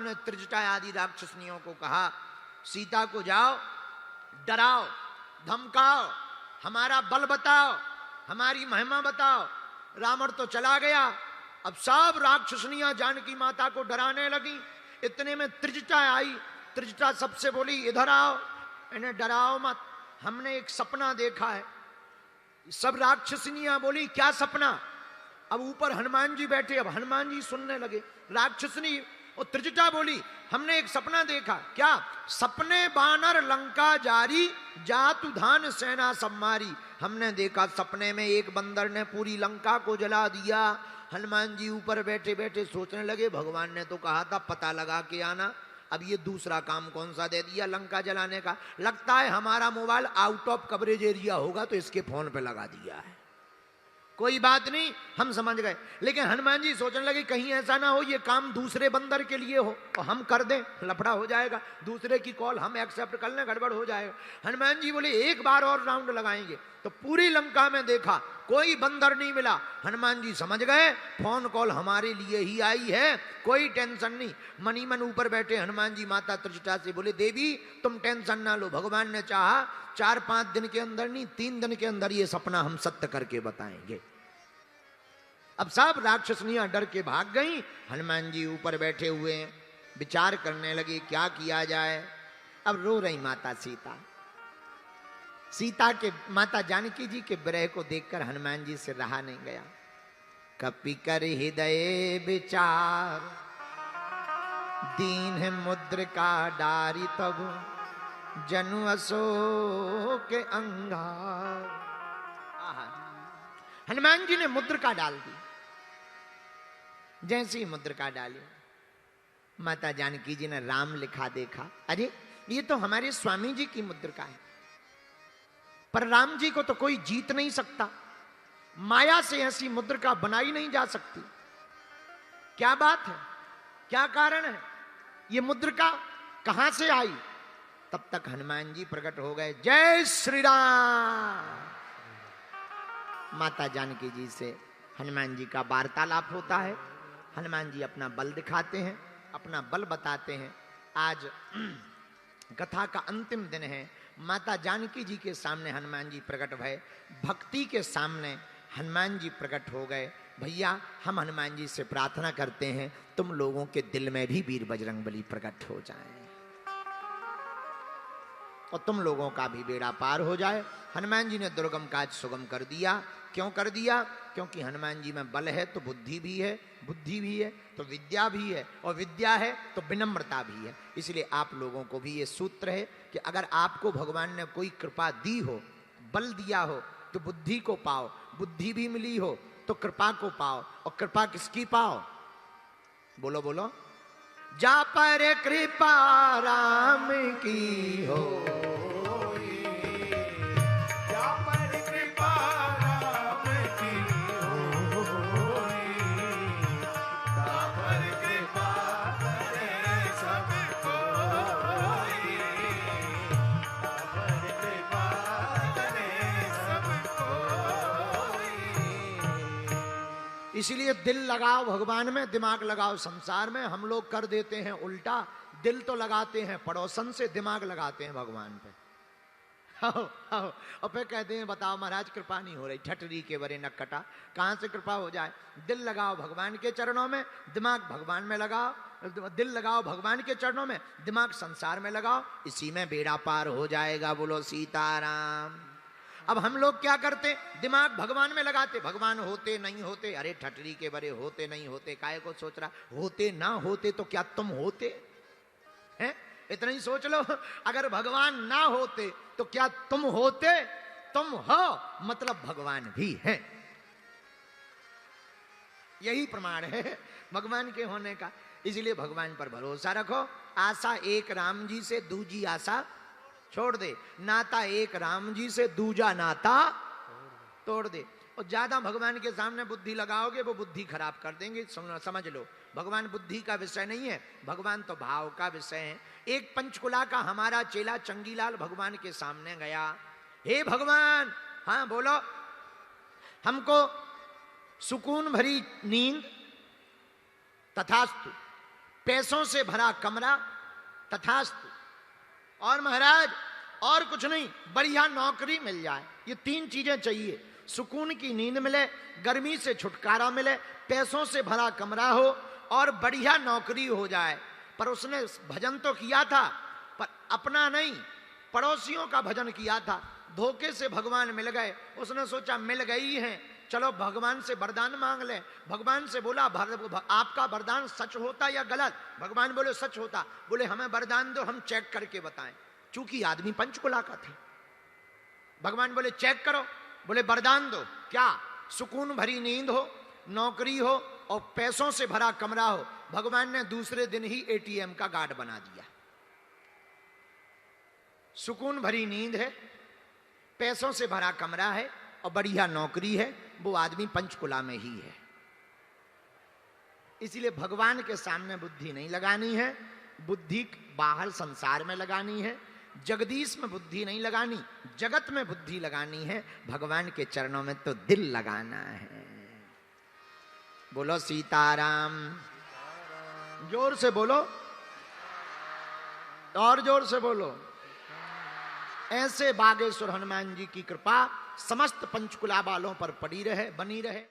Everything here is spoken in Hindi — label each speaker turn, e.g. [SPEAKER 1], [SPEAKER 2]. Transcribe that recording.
[SPEAKER 1] ने त्रिजटा आदि राक्षसनियों को कहा, सीता को जाओ डराओ, धमकाओ, हमारा बल बताओ, हमारी महिमा बताओ। रावण तो चला गया। अब सब राक्षसनियां जानकी माता को डराने लगी। इतने में त्रिजटा आई। त्रिजटा सबसे बोली, इधर आओ, इन्हें डराओ मत, हमने एक सपना देखा है। सब राक्षसनियां बोली, क्या सपना? अब ऊपर हनुमान जी बैठे, अब हनुमान जी सुनने लगे। राक्षसनी और त्रिजटा बोली, हमने एक सपना देखा। क्या? सपने बानर लंका जारी, जातु धान सेना सब मारी। हमने देखा सपने में एक बंदर ने पूरी लंका को जला दिया। हनुमान जी ऊपर बैठे बैठे सोचने लगे, भगवान ने तो कहा था पता लगा के आना, अब ये दूसरा काम कौन सा दे दिया लंका जलाने का। लगता है हमारा mobile out of coverage area होगा तो इसके फोन पे लगा दिया है। कोई बात नहीं, हम समझ गए। लेकिन हनुमान जी सोचने लगे कहीं ऐसा ना हो ये काम दूसरे बंदर के लिए हो और हम कर दें, लफड़ा हो जाएगा, दूसरे की कॉल हम एक्सेप्ट कर लें, गड़बड़ हो जाएगा। हनुमान जी बोले एक बार और राउंड लगाएंगे। तो पूरी लंका में देखा कोई बंदर नहीं मिला। हनुमान जी समझ गए फोन कॉल हमारे लिए ही आई है, कोई टेंशन नहीं। मनी मन ऊपर बैठे हनुमान जी माता त्रिजटा से बोले, देवी तुम टेंशन ना लो, भगवान ने चाहा 4-5 दिन के अंदर नहीं 3 दिन के अंदर ये सपना हम सत्य करके बताएंगे। अब सब राक्षसनियां डर के भाग गईं। हनुमान जी ऊपर बैठे हुए हैं, विचार करने लगे क्या किया जाए। अब रो रही माता सीता। सीता के माता जानकी जी के विरह को देखकर हनुमान जी से रहा नहीं गया। कपि कर हृदय विचार, दीन है मुद्रिका डारी, तब जनु अशोक अंगार। हनुमान जी ने मुद्रिका डाल दी। जैसी मुद्रिका डाली, माता जानकी जी ने राम लिखा देखा, अरे ये तो हमारे स्वामी जी की मुद्रिका है। पर राम जी को तो कोई जीत नहीं सकता, माया से ऐसी मुद्रिका बनाई नहीं जा सकती। क्या बात है, क्या कारण है, ये मुद्रिका कहां से आई? तब तक हनुमान जी प्रकट हो गए। जय श्री राम। माता जानकी जी से हनुमान जी का वार्तालाप होता है। हनुमान जी अपना बल दिखाते हैं, अपना बल बताते हैं। आज कथा का अंतिम दिन है। माता जानकी जी के सामने हनुमान जी प्रकट भय, भक्ति के सामने हनुमान जी प्रकट हो गए। भैया हम हनुमान जी से प्रार्थना करते हैं तुम लोगों के दिल में भी वीर बजरंगबली प्रकट हो जाए और तुम लोगों का भी बेड़ा पार हो जाए। हनुमान जी ने दुर्गम काज सुगम कर दिया। क्यों कर दिया? क्योंकि हनुमान जी में बल है तो बुद्धि भी है, बुद्धि भी है तो विद्या भी है, और विद्या है तो विनम्रता भी है। इसलिए आप लोगों को भी ये सूत्र है कि अगर आपको भगवान ने कोई कृपा दी हो, बल दिया हो, तो बुद्धि को पाओ, बुद्धि भी मिली हो तो कृपा को पाओ। और कृपा किसकी पाओ? बोलो बोलो। जा पर कृपा राम की हो, जा पर कृपा राम की हो, जा पर कृपा करे सब कोई, जा पर कृपा करे सब कोई। इसलिए दिल लगाओ भगवान में, दिमाग लगाओ संसार में। हम लोग कर देते हैं उल्टा, दिल तो लगाते हैं पड़ोसन से, दिमाग लगाते हैं भगवान पे। और फिर कहते हैं बताओ महाराज कृपा नहीं हो रही, ठटरी के बरे न कटा, कहां से कृपा हो जाए? दिल लगाओ भगवान के चरणों में, दिमाग भगवान में लगाओ। दिल लगाओ भगवान के चरणों में, दिमाग संसार में लगाओ, इसी में बेड़ा पार हो जाएगा। बोलो सीताराम। अब हम लोग क्या करते? दिमाग भगवान में लगाते, भगवान होते नहीं होते, अरे ठटरी के बरे होते नहीं होते, काहे को सोच रहा? होते ना होते तो क्या तुम होते हैं? इतना ही सोच लो। अगर भगवान ना होते तो क्या तुम होते? तुम हो मतलब भगवान भी है। यही प्रमाण है भगवान के होने का। इसलिए भगवान पर भरोसा रखो। आशा एक राम जी से, दूजी आशा छोड़ दे। नाता एक राम जी से, दूजा नाता तोड़ दे। और ज्यादा भगवान के सामने बुद्धि लगाओगे वो बुद्धि खराब कर देंगे। समझ लो, भगवान बुद्धि का विषय नहीं है, भगवान तो भाव का विषय है। एक पंचकुला का हमारा चेला चंगीलाल भगवान के सामने गया, हे भगवान, हाँ बोलो, हमको सुकून भरी नींद तथास्तु, पैसों से भरा कमरा, तथास्तु। और महाराज और कुछ नहीं, बढ़िया नौकरी मिल जाए, ये 3 चीजें चाहिए। सुकून की नींद मिले, गर्मी से छुटकारा मिले, पैसों से भरा कमरा हो और बढ़िया नौकरी हो जाए। पर उसने भजन तो किया था, पर अपना नहीं, पड़ोसियों का भजन किया था। धोखे से भगवान मिल गए, उसने सोचा मिल गई हैं, चलो भगवान से वरदान मांग ले। भगवान से बोला आपका वरदान सच होता या गलत? भगवान बोले सच होता। बोले हमें वरदान दो, हम चेक करके बताएं। चूंकि आदमी पंचकुला का थे, भगवान बोले चेक करो। बोले वरदान दो। क्या? सुकून भरी नींद हो, नौकरी हो और पैसों से भरा कमरा हो। भगवान ने दूसरे दिन ही एटीएम का गार्ड बना दिया। सुकून भरी नींद है, पैसों से भरा कमरा है और बढ़िया नौकरी है, वो आदमी पंचकुला में ही है। इसलिए भगवान के सामने बुद्धि नहीं लगानी है, बुद्धि बाहर संसार में लगानी है। जगदीश में बुद्धि नहीं लगानी, जगत में बुद्धि लगानी है। भगवान के चरणों में तो दिल लगाना है। बोलो सीताराम। जोर से बोलो, और जोर से बोलो। ऐसे बागेश्वर हनुमान जी की कृपा समस्त पंचकुला वालों पर पड़ी रहे, बनी रहे।